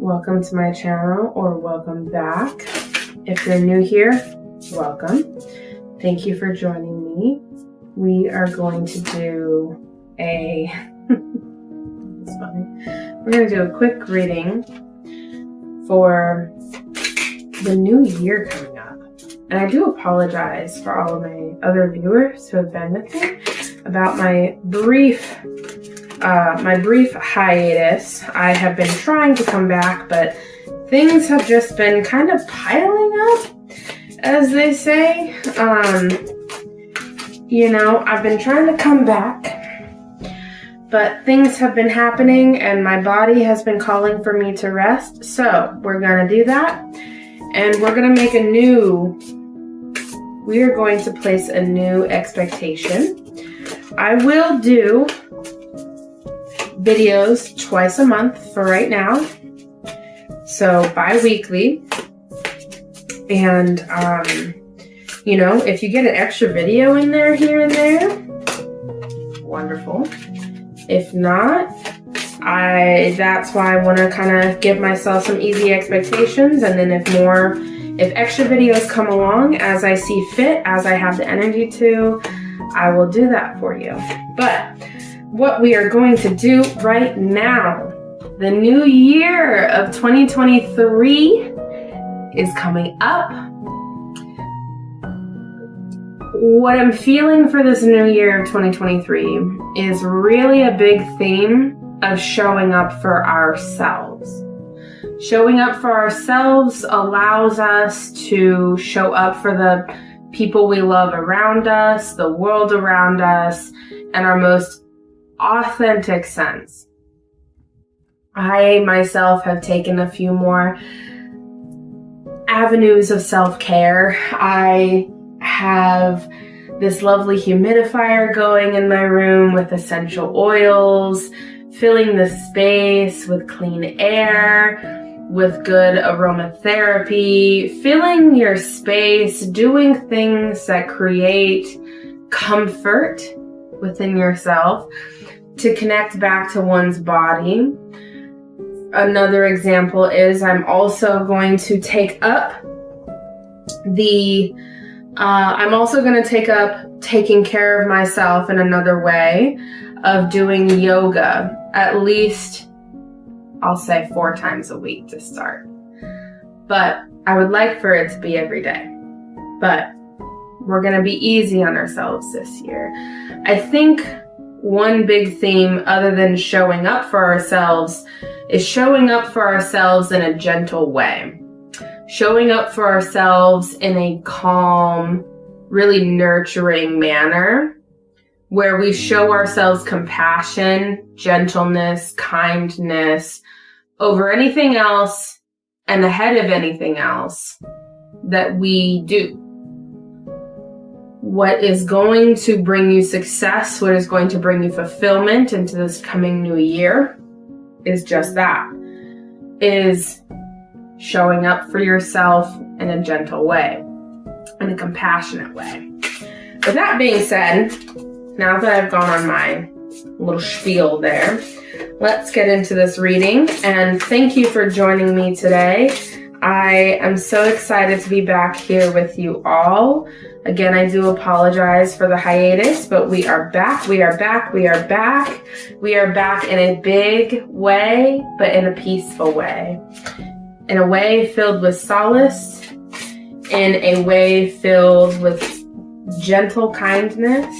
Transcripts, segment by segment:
welcome to my channel, or welcome back. If you're new here, welcome. Thank you for joining me. We are going to do it's funny. We're going to do a quick reading for the new year coming up. And I do apologize for all of my other viewers who have been with me about my brief hiatus. I have been trying to come back, but things have just been kind of piling up, as they say. I've been trying to come back, but things have been happening and my body has been calling for me to rest. So we're going to do that, and we're going to we are going to place a new expectation. I will do videos twice a month for right now, so bi-weekly. And if you get an extra video in there here and there, wonderful. If not, that's why I want to kind of give myself some easy expectations, and then if extra videos come along as I see fit, as I have the energy to, I will do that for you. But what we are going to do right now, the new year of 2023 is coming up. What I'm feeling for this new year of 2023 is really a big theme of showing up for ourselves. Showing up for ourselves allows us to show up for the people we love around us, the world around us, and our most authentic sense. I myself have taken a few more avenues of self-care. I have this lovely humidifier going in my room with essential oils, filling the space with clean air, with good aromatherapy, filling your space, doing things that create comfort within yourself to connect back to one's body. Another example is I'm also going to take up taking care of myself in another way of doing yoga, at least I'll say 4 times a week to start. But I would like for it to be every day. But we're going to be easy on ourselves this year. I think one big theme, other than showing up for ourselves, is showing up for ourselves in a gentle way. Showing up for ourselves in a calm, really nurturing manner, where we show ourselves compassion, gentleness, kindness over anything else and ahead of anything else that we do. What is going to bring you success, what is going to bring you fulfillment into this coming new year is just that, is showing up for yourself in a gentle way, in a compassionate way. With that being said, now that I've gone on my little spiel there, let's get into this reading. And thank you for joining me today. I am so excited to be back here with you all. Again, I do apologize for the hiatus, but we are back. We are back in a big way, but in a peaceful way. In a way filled with solace, in a way filled with gentle kindness.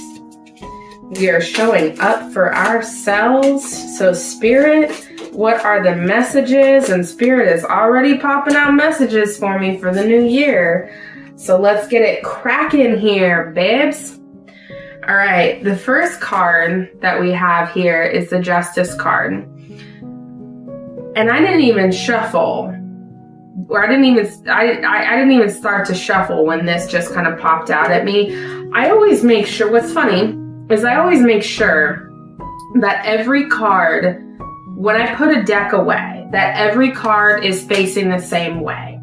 We are showing up for ourselves. So Spirit, what are the messages? And Spirit is already popping out messages for me for the new year. So let's get it cracking here, babes. All right, the first card that we have here is the Justice card. And I didn't even shuffle, or I didn't even start to shuffle when this just kind of popped out at me. I always make sure, what's funny is I always make sure that every card, when I put a deck away, that every card is facing the same way.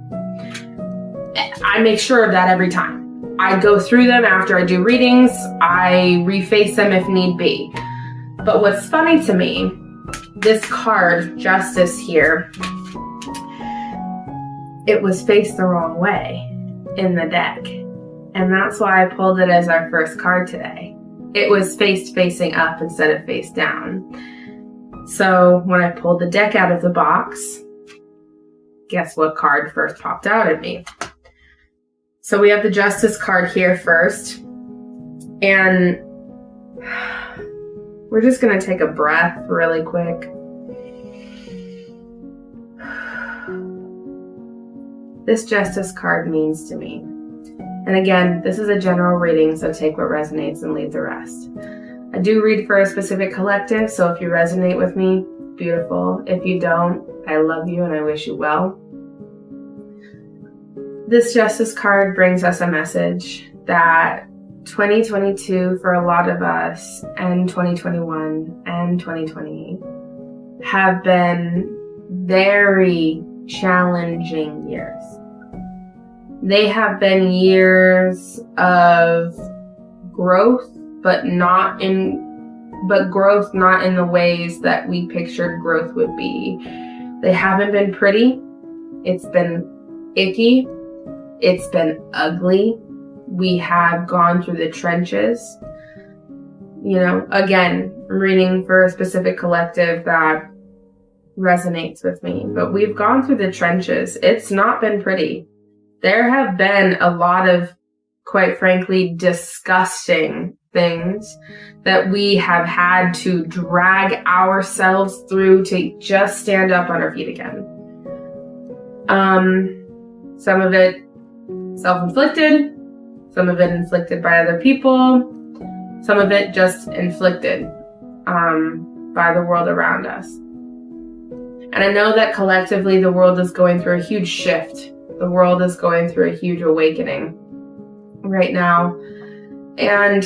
I make sure of that every time. I go through them after I do readings. I reface them if need be. But what's funny to me, this card, Justice here, it was faced the wrong way in the deck. And that's why I pulled it as our first card today. It was facing up instead of face down. So when I pulled the deck out of the box, guess what card first popped out at me? So we have the Justice card here first. And we're just going to take a breath really quick. This Justice card means to me. And again, this is a general reading, so take what resonates and leave the rest. I do read for a specific collective, so if you resonate with me, beautiful. If you don't, I love you and I wish you well. This Justice card brings us a message that 2022 for a lot of us, and 2021 and 2020 have been very challenging years. They have been years of growth, but growth not in the ways that we pictured growth would be. They haven't been pretty. It's been icky. It's been ugly. We have gone through the trenches. You know, again, I'm reading for a specific collective that resonates with me, but we've gone through the trenches. It's not been pretty. There have been a lot of, quite frankly, disgusting things that we have had to drag ourselves through to just stand up on our feet again. Some of it self-inflicted, some of it inflicted by other people, some of it just inflicted by the world around us. And I know that collectively the world is going through a huge shift. The world is going through a huge awakening right now. And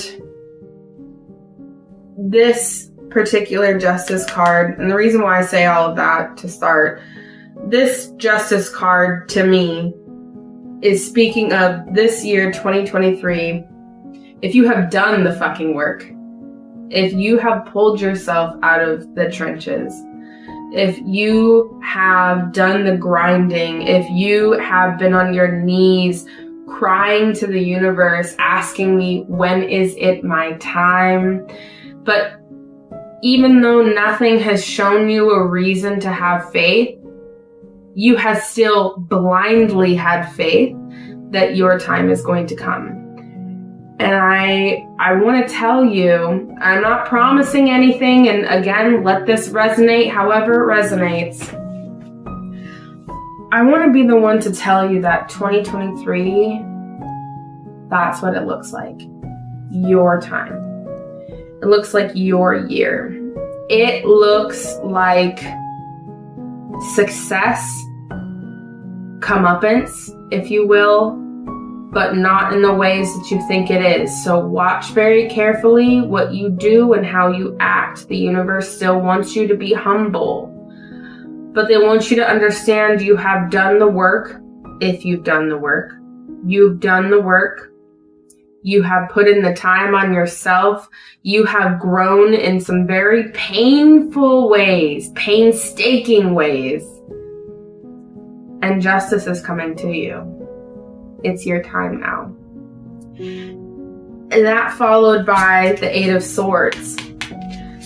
this particular Justice card, and the reason why I say all of that to start, this Justice card to me is speaking of this year, 2023. If you have done the fucking work, if you have pulled yourself out of the trenches, if you have done the grinding, if you have been on your knees crying to the universe, asking me, when is it my time? But even though nothing has shown you a reason to have faith, you have still blindly had faith that your time is going to come. And I want to tell you, I'm not promising anything, and again, let this resonate however it resonates. I want to be the one to tell you that 2023, that's what it looks like. Your time. It looks like your year. It looks like success, comeuppance, if you will, but not in the ways that you think it is. So watch very carefully what you do and how you act. The universe still wants you to be humble, but they want you to understand you have done the work. If you've done the work, you've done the work. You have put in the time on yourself. You have grown in some very painful ways, painstaking ways. And justice is coming to you. It's your time now. And that followed by the Eight of Swords.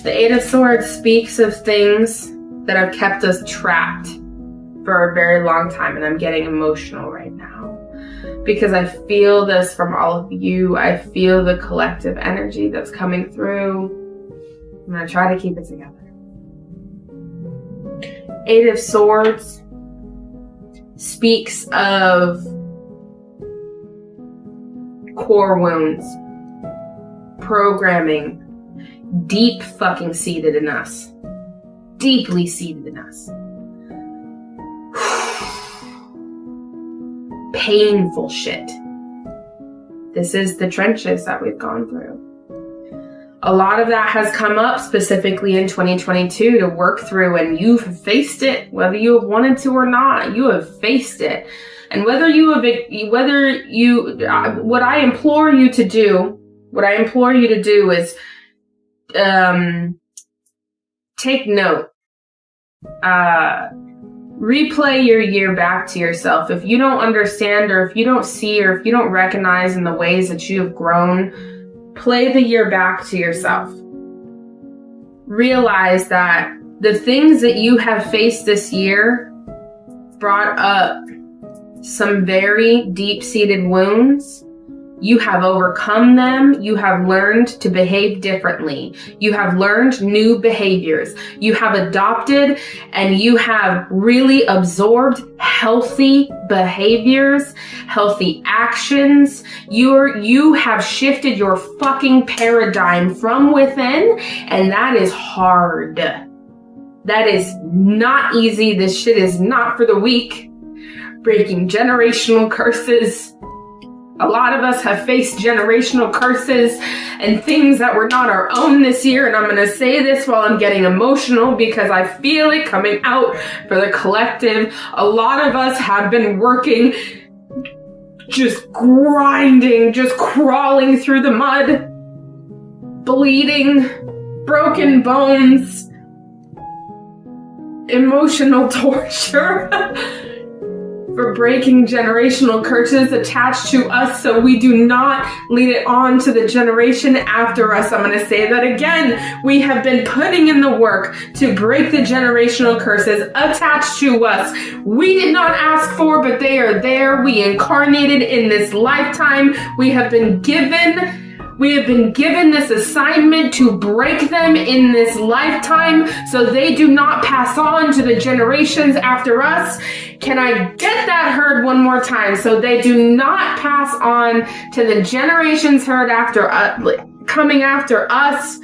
The Eight of Swords speaks of things that have kept us trapped for a very long time. And I'm getting emotional right now because I feel this from all of you. I feel the collective energy that's coming through. I'm going to try to keep it together. Eight of Swords speaks of core wounds, programming, deep fucking seated in us, deeply seated in us. Painful shit. This is the trenches that we've gone through. A lot of that has come up specifically in 2022 to work through, and you've faced it, whether you have wanted to or not. You have faced it. And what I implore you to do is take note. Replay your year back to yourself. If you don't understand, or if you don't see, or if you don't recognize in the ways that you have grown, play the year back to yourself. Realize that the things that you have faced this year brought up some very deep-seated wounds. You have overcome them. You have learned to behave differently. You have learned new behaviors. You have adopted and you have really absorbed healthy behaviors, healthy actions. You have shifted your fucking paradigm from within, and that is hard. That is not easy. This shit is not for the weak. Breaking generational curses. A lot of us have faced generational curses and things that were not our own this year. And I'm going to say this while I'm getting emotional because I feel it coming out for the collective. A lot of us have been working, just grinding, just crawling through the mud, bleeding, broken bones, emotional torture. For breaking generational curses attached to us so we do not lead it on to the generation after us. I'm going to say that again. We have been putting in the work to break the generational curses attached to us. We did not ask for, but they are there. We incarnated in this lifetime. We have been given this assignment to break them in this lifetime so they do not pass on to the generations after us. Can I get that heard one more time? So they do not pass on to the generations heard after coming after us.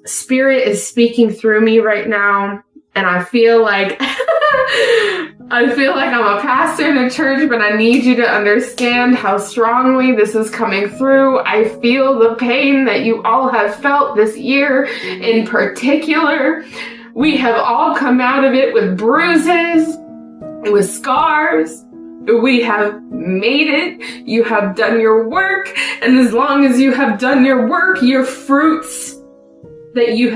Spirit is speaking through me right now, and I feel like I'm a pastor in a church, but I need you to understand how strongly this is coming through. I feel the pain that you all have felt this year in particular. We have all come out of it with bruises, with scars. We have made it. You have done your work. And as long as you have done your work, your fruits that you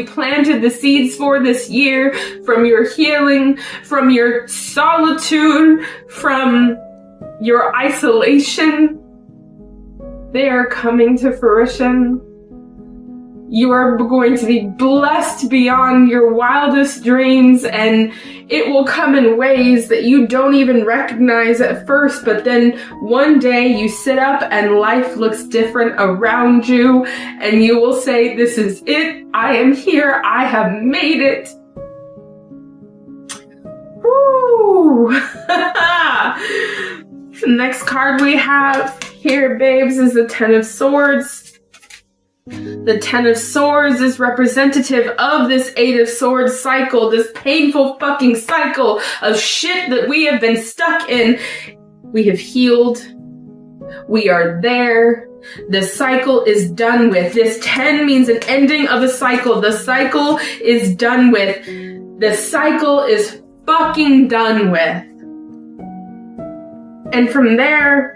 planted the seeds for this year, from your healing, from your solitude, from your isolation, they are coming to fruition. You are going to be blessed beyond your wildest dreams, and it will come in ways that you don't even recognize at first, but then one day you sit up and life looks different around you, and you will say, this is it. I am here. I have made it. Woo! The next card we have here, babes, is the Ten of Swords. The Ten of Swords is representative of this Eight of Swords cycle, this painful fucking cycle of shit that we have been stuck in. We have healed. We are there. The cycle is done with. This 10 means an ending of a cycle. The cycle is done with. The cycle is fucking done with. And from there,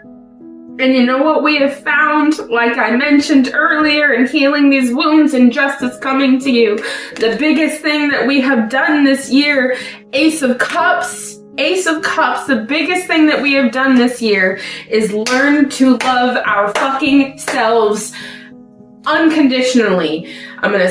and you know what we have found, like I mentioned earlier, in healing these wounds and justice coming to you, the biggest thing that we have done this year, Ace of Cups, the biggest thing that we have done this year is learn to love our fucking selves unconditionally. I'm gonna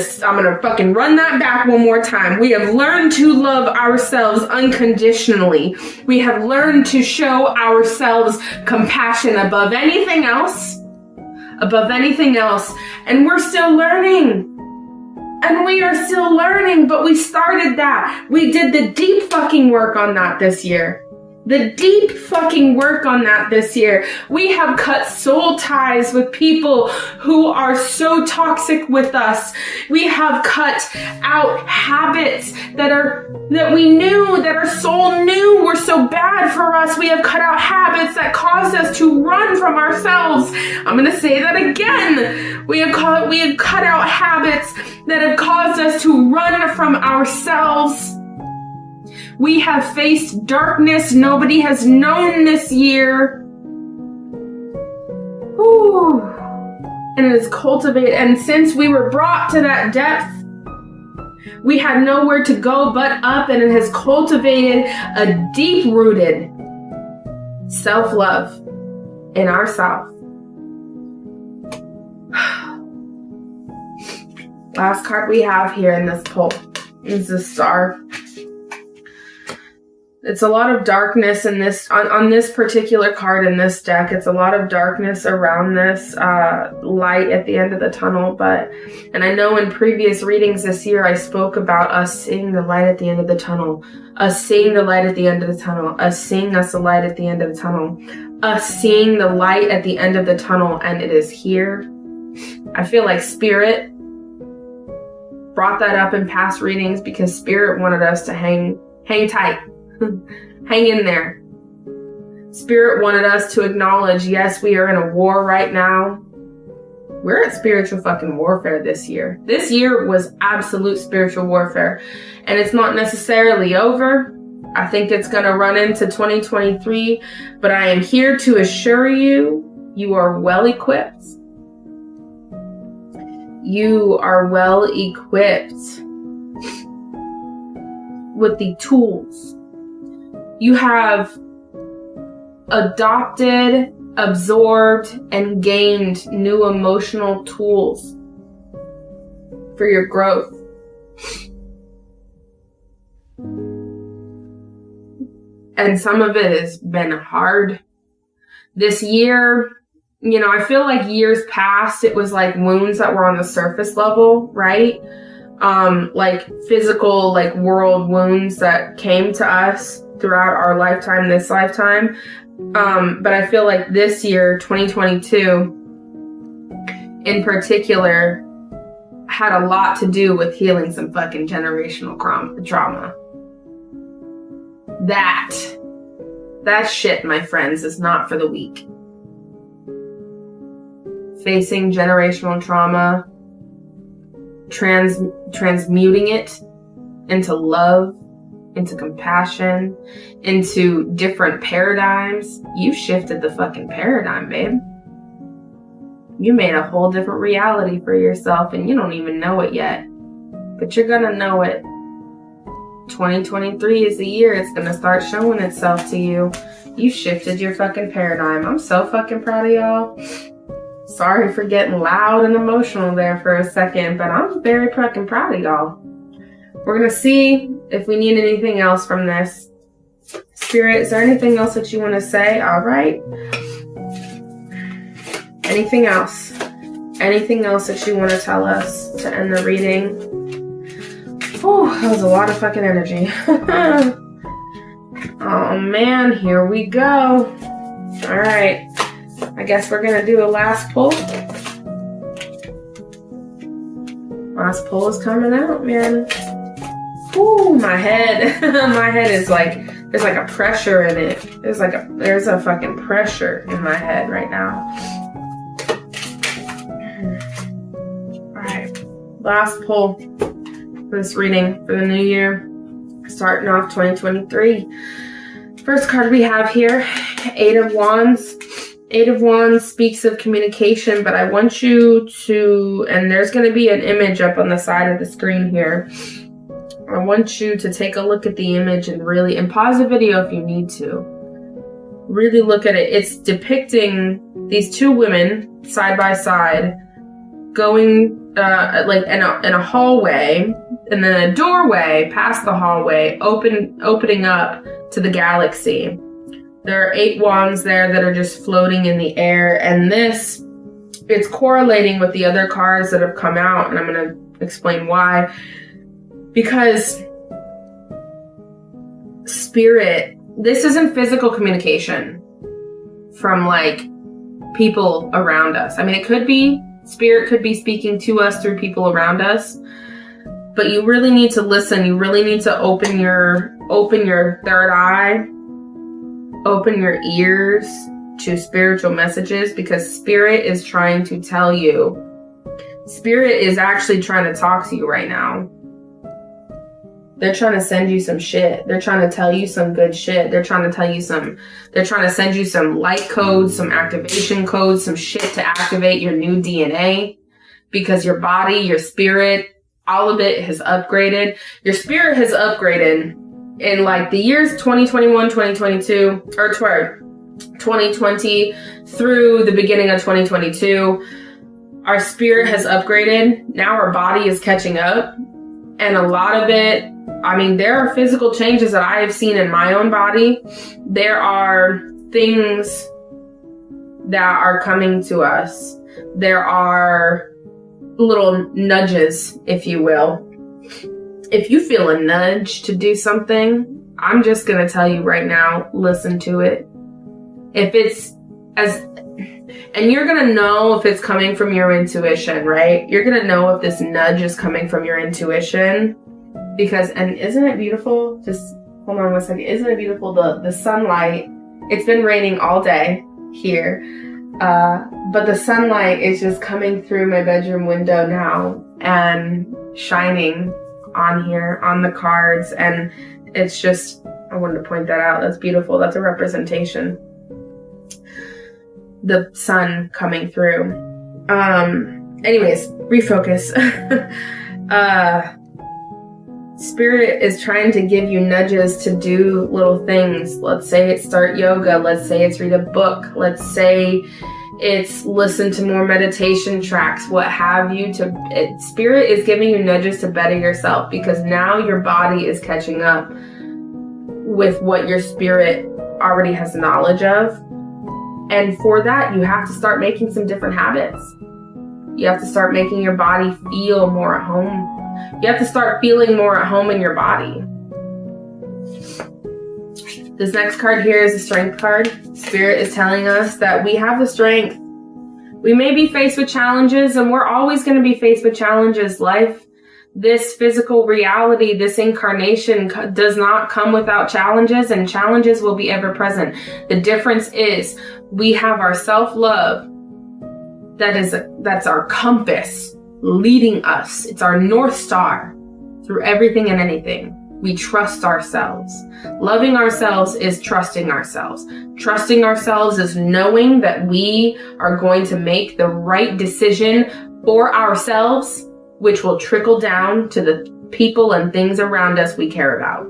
fucking run that back one more time. We have learned to love ourselves unconditionally. We have learned to show ourselves compassion above anything else. And we're still learning. And we are still learning, but we started that. We did the deep fucking work on that this year. We have cut soul ties with people who are so toxic with us. We have cut out habits that we knew, that our soul knew were so bad for us. We have cut out habits that caused us to run from ourselves. I'm going to say that again. We have cut out habits that have caused us to run from ourselves. We have faced darkness nobody has known this year. Ooh. And it is cultivated. And since we were brought to that depth, We had nowhere to go but up, and it has cultivated a deep-rooted self-love in ourselves. Last card we have here in this pull is the Star. It's a lot of darkness in this, on this particular card in this deck. It's a lot of darkness around this light at the end of the tunnel. And I know in previous readings this year, I spoke about us seeing the light at the end of the tunnel, us seeing the light at the end of the tunnel, us seeing us the light at the end of the tunnel, us seeing the light at the end of the tunnel, and it is here. I feel like Spirit brought that up in past readings because Spirit wanted us to hang tight. Hang in there. Spirit wanted us to acknowledge, yes, we are in a war right now. We're at spiritual fucking warfare this year. This year was absolute spiritual warfare. And it's not necessarily over. I think it's going to run into 2023. But I am here to assure you, you are well equipped. You are well equipped with the tools. You have adopted, absorbed, and gained new emotional tools for your growth. And some of it has been hard. This year, you know, I feel like years past, it was like wounds that were on the surface level, right? Like physical, like world wounds that came to us throughout our lifetime, this lifetime. But I feel like this year, 2022, in particular, had a lot to do with healing some fucking generational trauma. That shit, my friends, is not for the weak. Facing generational trauma, transmuting it into love, into compassion, into different paradigms. You shifted the fucking paradigm, babe. You made a whole different reality for yourself, and you don't even know it yet. But you're gonna know it. 2023 is the year it's gonna start showing itself to you. You shifted your fucking paradigm. I'm so fucking proud of y'all. Sorry for getting loud and emotional there for a second, but I'm very fucking proud of y'all. We're going to see if we need anything else from this. Spirit, is there anything else that you want to say? All right. Anything else? Anything else that you want to tell us to end the reading? Oh, that was a lot of fucking energy. Oh man, here we go. All right. I guess we're going to do a last pull. Last pull is coming out, man. Ooh, my head. My head is like, there's like a pressure in it. There's a fucking pressure in my head right now. All right. Last pull for this reading for the new year. Starting off 2023. First card we have here, Eight of Wands. Eight of Wands speaks of communication, but I want you to, and there's going to be an image up on the side of the screen here. I want you to take a look at the image and pause the video if you need to. Really look at it. It's depicting these two women side by side going like in a hallway, and then a doorway past the hallway opening up to the galaxy. There are 8 wands there that are just floating in the air, and it's correlating with the other cards that have come out, and I'm going to explain why. Because Spirit, this isn't physical communication from like people around us. I mean, it could be, Spirit could be speaking to us through people around us, but you really need to listen. You really need to open your third eye, open your ears to spiritual messages, because Spirit is trying to tell you. Spirit is actually trying to talk to you right now. They're trying to send you some shit. They're trying to tell you some good shit. They're trying to send you some light codes, some activation codes, some shit to activate your new DNA, because your body, your spirit, all of it has upgraded. Your spirit has upgraded in like the years 2021, 2022, or 2020 through the beginning of 2022. Our spirit has upgraded. Now our body is catching up. And a lot of it, I mean, there are physical changes that I have seen in my own body. There are things that are coming to us. There are little nudges, if you will. If you feel a nudge to do something, I'm just going to tell you right now, listen to it. If it's and you're going to know if it's coming from your intuition, right? You're going to know if this nudge is coming from your intuition because, and isn't it beautiful? Just hold on one second. Isn't it beautiful? The sunlight, it's been raining all day here. But the sunlight is just coming through my bedroom window now and shining on here, on the cards. And it's just, I wanted to point that out. That's beautiful. That's a representation. The sun coming through. Anyways, refocus. Spirit is trying to give you nudges to do little things. Let's say it's start yoga. Let's say it's read a book. Let's say it's listen to more meditation tracks, what have you. Spirit is giving you nudges to better yourself because now your body is catching up with what your spirit already has knowledge of. And for that, you have to start making some different habits. You have to start making your body feel more at home. You have to start feeling more at home in your body. This next card here is a strength card. Spirit is telling us that we have the strength. We may be faced with challenges, and we're always going to be faced with challenges. Life, this physical reality, this incarnation does not come without challenges, and challenges will be ever present. The difference is we have our self-love that's our compass leading us. It's our North Star through everything and anything. We trust ourselves. Loving ourselves is trusting ourselves. Trusting ourselves is knowing that we are going to make the right decision for ourselves, which will trickle down to the people and things around us we care about.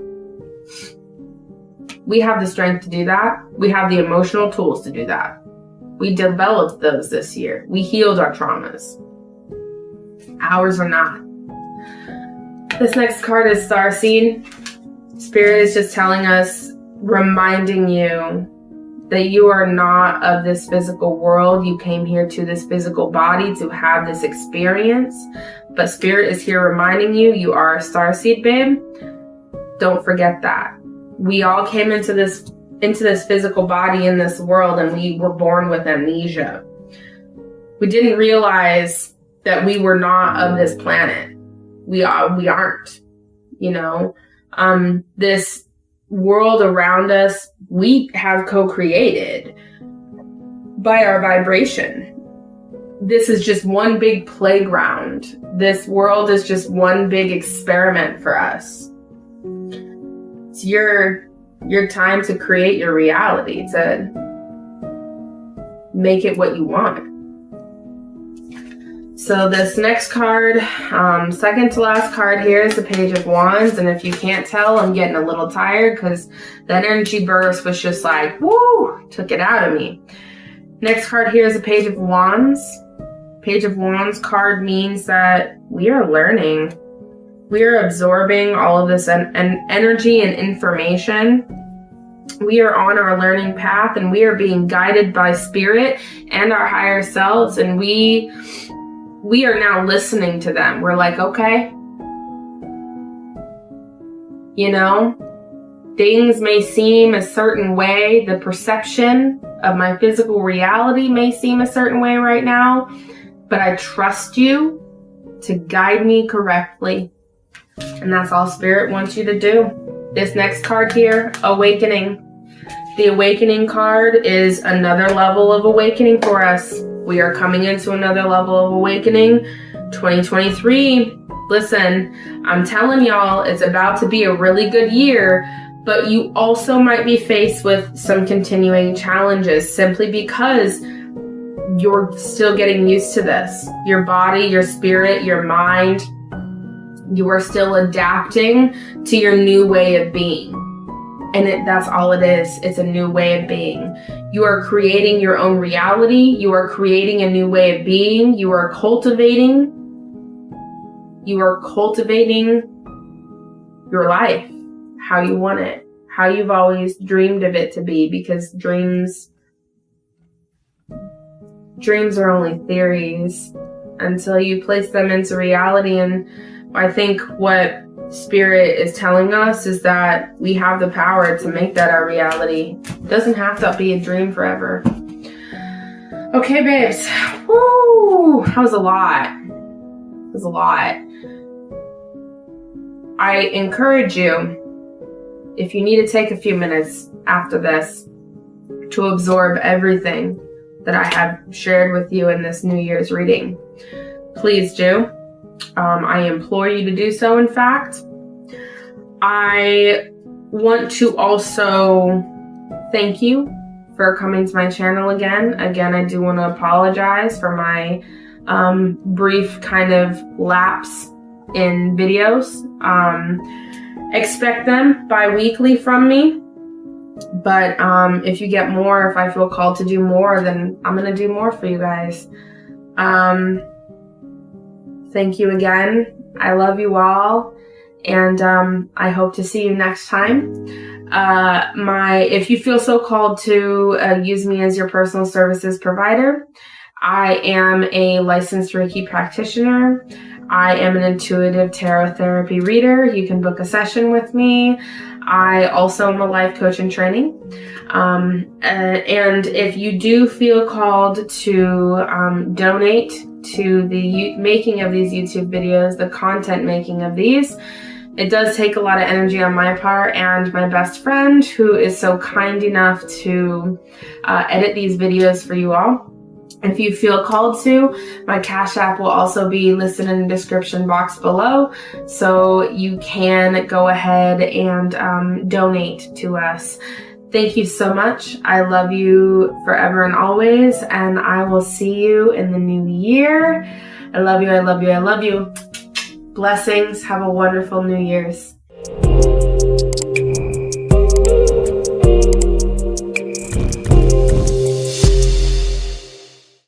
We have the strength to do that. We have the emotional tools to do that. We developed those this year. We healed our traumas. Ours are not. This next card is Starseed. Spirit is just telling us, reminding you that you are not of this physical world. You came here to this physical body to have this experience. But Spirit is here reminding you, you are a Starseed, babe. Don't forget that. We all came into this physical body in this world, and we were born with amnesia. We didn't realize that we were not of this planet. We aren't, this world around us, we have co-created by our vibration. This is just one big playground. This world is just one big experiment for us. It's your time to create your reality, to make it what you want. So this next card, second to last card here is the Page of Wands. And if you can't tell, I'm getting a little tired because that energy burst was just like, woo, took it out of me. Next card here is the Page of Wands. Page of Wands card means that we are learning. We are absorbing all of this energy and information. We are on our learning path, and we are being guided by Spirit and our higher selves. And we are now listening to them. We're like, okay, things may seem a certain way. The perception of my physical reality may seem a certain way right now, but I trust you to guide me correctly. And that's all Spirit wants you to do. This next card here, Awakening. The Awakening card is another level of awakening for us. We are coming into another level of awakening. 2023, listen, I'm telling y'all, it's about to be a really good year, but you also might be faced with some continuing challenges simply because you're still getting used to this. Your body, your spirit, your mind, You are still adapting to your new way of being. And that's all it is. It's a new way of being. You are creating your own reality. You are creating a new way of being. You are cultivating your life, how you want it, how you've always dreamed of it to be, because dreams are only theories until you place them into reality. And I think what Spirit is telling us is that we have the power to make that our reality. It doesn't have to be a dream forever. Okay, babes. Woo! That was a lot. It was a lot. I encourage you, if you need to take a few minutes after this to absorb everything that I have shared with you in this New Year's reading, please do. I implore you to do so, in fact. I want to also thank you for coming to my channel again. Again, I do want to apologize for my brief kind of lapse in videos. Expect them bi-weekly from me. But if you get more, if I feel called to do more, then I'm going to do more for you guys. Thank you again. I love you all. And I hope to see you next time. If you feel so called to use me as your personal services provider, I am a licensed Reiki practitioner. I am an intuitive tarot therapy reader. You can book a session with me. I also am a life coach in training. And if you do feel called to donate to the making of these YouTube videos, the content making of these, it does take a lot of energy on my part and my best friend, who is so kind enough to edit these videos for you all. If you feel called to, my Cash App will also be listed in the description box below, so you can go ahead and donate to us. Thank you so much. I love you forever and always, and I will see you in the new year. I love you, I love you, I love you. Blessings. Have a wonderful New Year's.